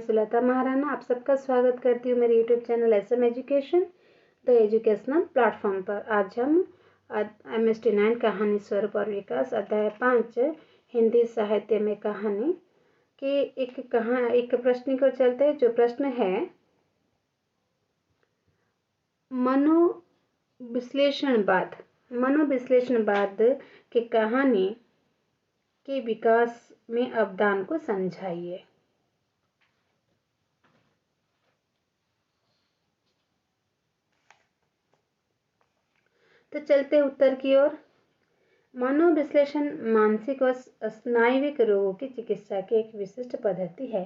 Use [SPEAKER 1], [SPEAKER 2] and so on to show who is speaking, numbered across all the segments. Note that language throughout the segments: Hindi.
[SPEAKER 1] सुलता महाराणा आप सबका स्वागत करती हूँ मेरे YouTube channel SM education the educational platform पर। आज हम MST9 कहानी स्वरूप और विकास अध्याय 5 हिंदी साहित्य में कहानी के एक प्रश्न को चलते हैं। जो प्रश्न है मनोविश्लेषणवाद की कहानी के विकास में अवदान को समझाइए। तो चलते उत्तर की ओर। मनोविश्लेषण मानसिक और स्नायुविक रोगों की चिकित्सा की एक विशिष्ट पद्धति है।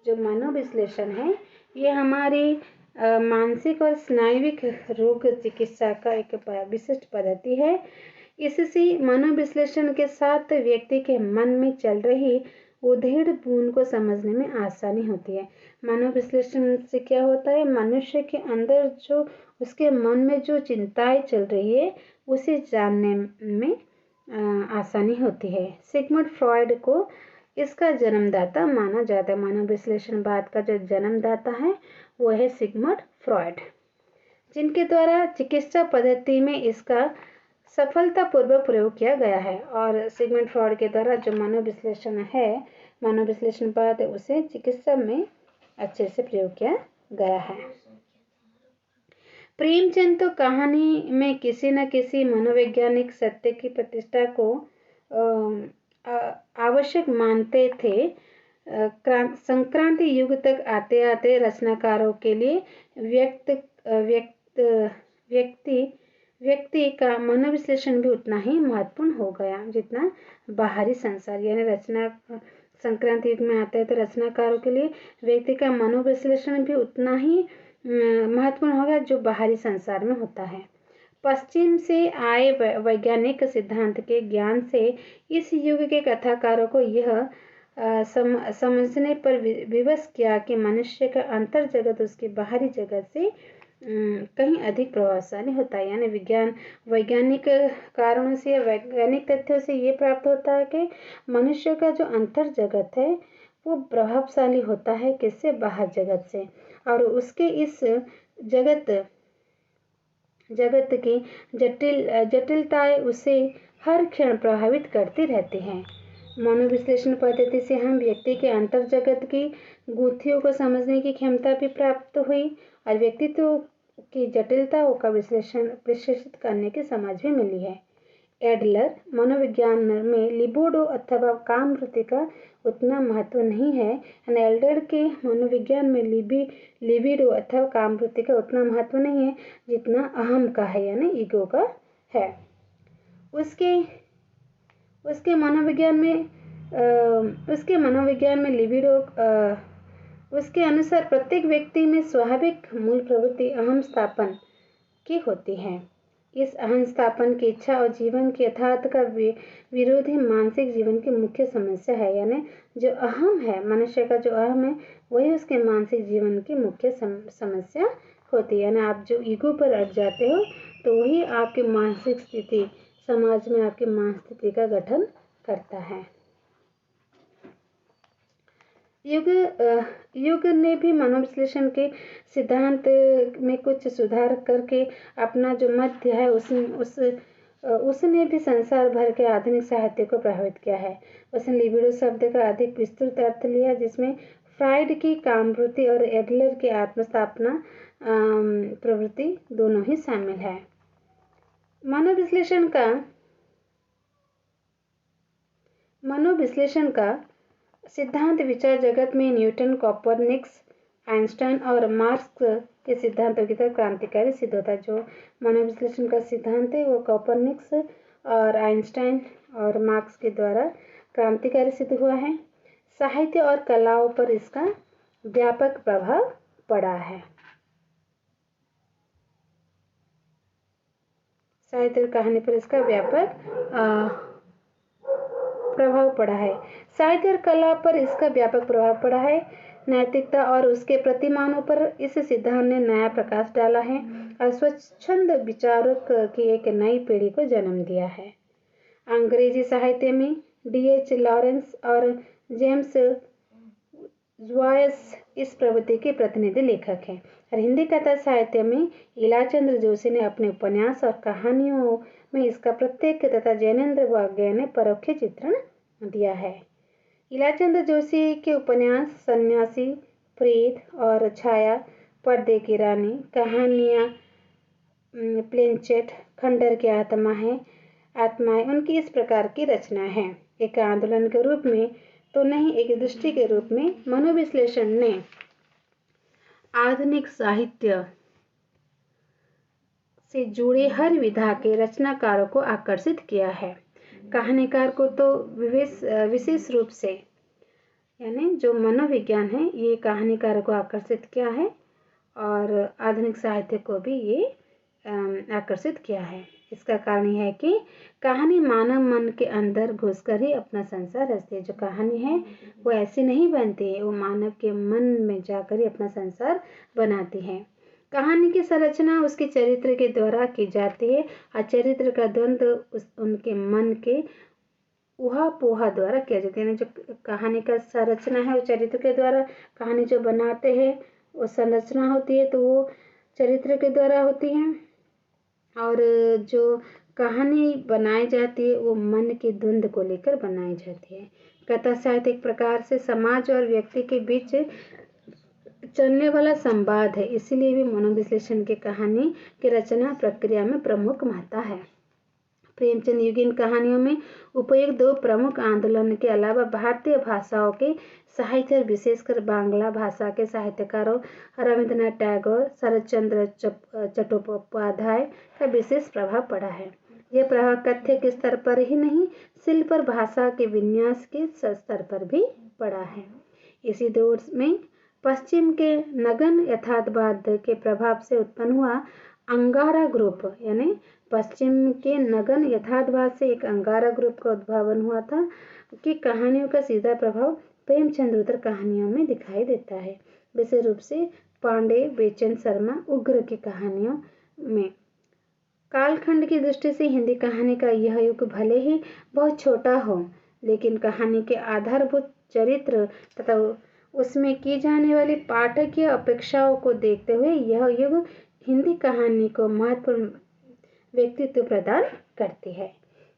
[SPEAKER 1] जो मनोविश्लेषण है ये हमारी मानसिक और स्नायुविक रोग चिकित्सा का एक विशिष्ट पद्धति है। इससे मनोविश्लेषण के साथ व्यक्ति के मन में चल रही उधेड़ बुन को समझने में आसानी होती है। मनोविश्लेषण से क्या होता है, मनुष्य के अंदर जो उसके मन में जो चिंताएं चल रही है उसे जानने में आसानी होती है। सिगमंड फ्रॉइड को इसका जन्मदाता माना जाता है। मनोविश्लेषणवाद का जो जन्मदाता है वो है सिगमंड फ्रॉइड, जिनके द्वारा चिकित्सा पद्धति में इसका सफलतापूर्वक प्रयोग किया गया है। और सिगमंड फ्रॉइड के द्वारा जो मनोविश्लेषणवाद है उसे चिकित्सा में अच्छे से प्रयोग किया गया है। प्रेमचंद तो कहानी में किसी न किसी मनोवैज्ञानिक सत्य की प्रतिष्ठा को आवश्यक मानते थे। संक्रांति युग तक आते आते रचनाकारों के लिए व्यक्ति का मनोविश्लेषण भी उतना ही महत्वपूर्ण हो गया जितना बाहरी संसार। यानी संक्रांति युग में आते थे रचनाकारों के लिए व्यक्ति का मनोविश्लेषण भी उतना ही महत्वपूर्ण होगा जो बाहरी संसार में होता है। पश्चिम से आए वैज्ञानिक सिद्धांत के ज्ञान से इस युग के कथाकारों को यह समझने पर विवश किया कि मनुष्य का अंतर जगत उसके बाहरी जगत से कहीं अधिक प्रभावशाली होता है। यानी वैज्ञानिक कारणों से, वैज्ञानिक तथ्यों से ये प्राप्त होता है कि मनुष्य का जो अंतर जगत है वो प्रभावशाली होता है किससे, बाहर जगत से। और उसके इस जगत की जटिलताएं उसे हर क्षण प्रभावित करती रहती हैं। मनोविश्लेषण पद्धति से हम व्यक्ति के अंतर जगत की गूंथियों को समझने की क्षमता भी प्राप्त हुई और व्यक्तित्व की जटिलताओं का विश्लेषित करने की समझ भी मिली है। एडलर मनोविज्ञान में लिबिडो अथवा कामवृत्ति का उतना महत्व नहीं है। एडलर के मनोविज्ञान में लिबिडो अथवा कामवृत्ति का उतना महत्व नहीं है जितना अहम का है, यानी ईगो का है। उसके मनोविज्ञान में लिबिडो उसके अनुसार प्रत्येक व्यक्ति में स्वाभाविक मूल प्रवृत्ति अहम स्थापन की होती है। इस अहम स्थापन की इच्छा और जीवन के यथार्थ का विरोधी मानसिक जीवन की मुख्य समस्या है। यानी जो अहम है, मनुष्य का जो अहम है वही उसके मानसिक जीवन की मुख्य समस्या होती है। यानी आप जो ईगो पर अट जाते हो तो वही आपकी मानसिक स्थिति, समाज में आपकी मानसिक स्थिति का गठन करता है। युग ने भी मनोविश्लेषण के सिद्धांत में कुछ सुधार करके अपना जो मध्य है उसने भी संसार भर के आधुनिक साहित्य को प्रभावित किया है। उसने लिबिडो शब्द का अधिक विस्तृत अर्थ लिया जिसमें फ्राइड की कामवृत्ति और एडलर की आत्मस्थापना प्रवृत्ति दोनों ही शामिल है। मनोविश्लेषण का सिद्धांत विचार जगत में न्यूटन, कोपरनिकस, आइंस्टाइन और मार्क्स के सिद्धांतों की तरह क्रांतिकारी सिद्ध होता है। जो मनोविश्लेषण का सिद्धांत है वो कोपरनिकस और आइंस्टाइन और मार्क्स के द्वारा क्रांतिकारी सिद्ध हुआ है। साहित्य और कलाओं पर इसका व्यापक प्रभाव पड़ा है। साहित्य और कहानी पर इसका व्यापक प्रभाव पड़ा है। साहित्य और कला पर इसका व्यापक प्रभाव पड़ा है। नैतिकता और उसके प्रतिमानों पर इस सिद्धांत ने नया प्रकाश डाला है और स्वच्छंद विचारों की एक नई पीढ़ी को जन्म दिया है। अंग्रेजी साहित्य में D.H. लॉरेंस और जेम्स ज्वायस इस प्रवृत्ति के प्रतिनिधि लेखक हैं। और हिंदी कथा साहित्य में इलाचंद्र जोशी ने अपने उपन्यास और कहानियों में इसका प्रत्येक तथा जैनेन्द्र वाग्गे ने परोक्ष चित्रण दिया है। इलाचंद्र जोशी के उपन्यास सन्यासी, प्रेत और छाया, पर्दे की रानी, कहानियाँ, प्लेनचेट, खंडर की आत्माएं उनकी इस प्रकार की रचना है। एक आंदोलन के रूप में तो नहीं, एक दृष्टि के रूप में मनोविश्लेषण ने आधुनिक साहित्य से जुड़े हर विधा के रचनाकारों को आकर्षित किया है। कहानीकार को तो विशेष रूप से यानी जो मनोविज्ञान है ये कहानीकार को आकर्षित किया है और आधुनिक साहित्य को भी ये आकर्षित किया है। इसका कारण यह है कि कहानी मानव मन के अंदर घुसकर ही अपना संसार रचती है। जो कहानी है वो ऐसी नहीं बनती है, वो मानव के मन में जाकर ही अपना संसार बनाती है। कहानी की संरचना उसके चरित्र के द्वारा की जाती है और चरित्र का द्वंद्व उनके मन के उहापोहा द्वारा किया जाता है। जो कहानी का संरचना है वो चरित्र के द्वारा, कहानी जो बनाते हैं वो संरचना होती है तो वो चरित्र के द्वारा होती है, और जो कहानी बनाई जाती है वो मन के द्वंद्व को लेकर बनाई जाती है। कथा साहित्य एक प्रकार से समाज और व्यक्ति के बीच चलने वाला संवाद है, इसीलिए भी मनोविश्लेषण की कहानी की रचना प्रक्रिया में प्रमुख महत्ता है। प्रेमचंद युगीन कहानियों में उपयुक्त दो प्रमुख आंदोलन के अलावा भारतीय भाषाओं के साहित्य, विशेषकर बांग्ला भाषा के साहित्यकारों रविंद्रनाथ टैगोर, शरतचंद्र चट्टोपाध्याय का विशेष प्रभाव पड़ा है। यह प्रभाव तथ्य के स्तर पर ही नहीं, शिल्प और भाषा के विन्यास के स्तर पर भी पड़ा है। इसी दौर में पश्चिम के नगन यथार्थवाद के प्रभाव से उत्पन्न हुआ अंगारा ग्रुप, यानी पश्चिम के नगन यथार्थवाद से एक अंगारा ग्रुप का उद्भावन हुआ था कि कहानियों का सीधा प्रभाव प्रेमचंद्र कहानियों में दिखाई देता है, विशेष रूप से पांडे, बेचन शर्मा, उग्र की कहानियों में। कालखंड की दृष्टि से हिंदी कहानी का यह युग भले ही बहुत छोटा हो, लेकिन कहानी के आधारभूत चरित्र तथा उसमें की जाने वाली पाठकीय अपेक्षाओं को देखते हुए यह युग हिंदी कहानी को महत्वपूर्ण व्यक्तित्व प्रदान करती है।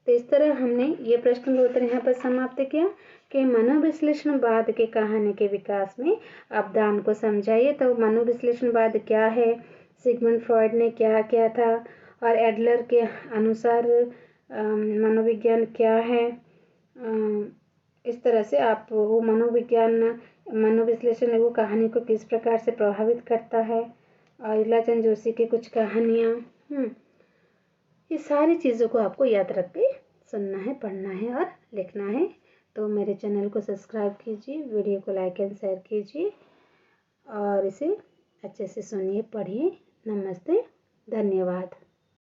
[SPEAKER 1] तो इस तरह हमने ये प्रश्न उत्तर यहाँ पर समाप्त किया कि मनोविश्लेषणवाद के कहानी के विकास में अवदान को समझाइए। तो मनोविश्लेषणवाद क्या है, सिगमंड फ्रॉइड ने क्या किया था और एडलर के अनुसार मनोविज्ञान क्या है, इस तरह से आप वो मनोविश्लेषण वो कहानी को किस प्रकार से प्रभावित करता है, और इलाचंद जोशी की कुछ कहानियाँ, ये सारी चीज़ों को आपको याद रख के सुनना है, पढ़ना है और लिखना है। तो मेरे चैनल को सब्सक्राइब कीजिए, वीडियो को लाइक एंड शेयर कीजिए और इसे अच्छे से सुनिए, पढ़िए। नमस्ते, धन्यवाद।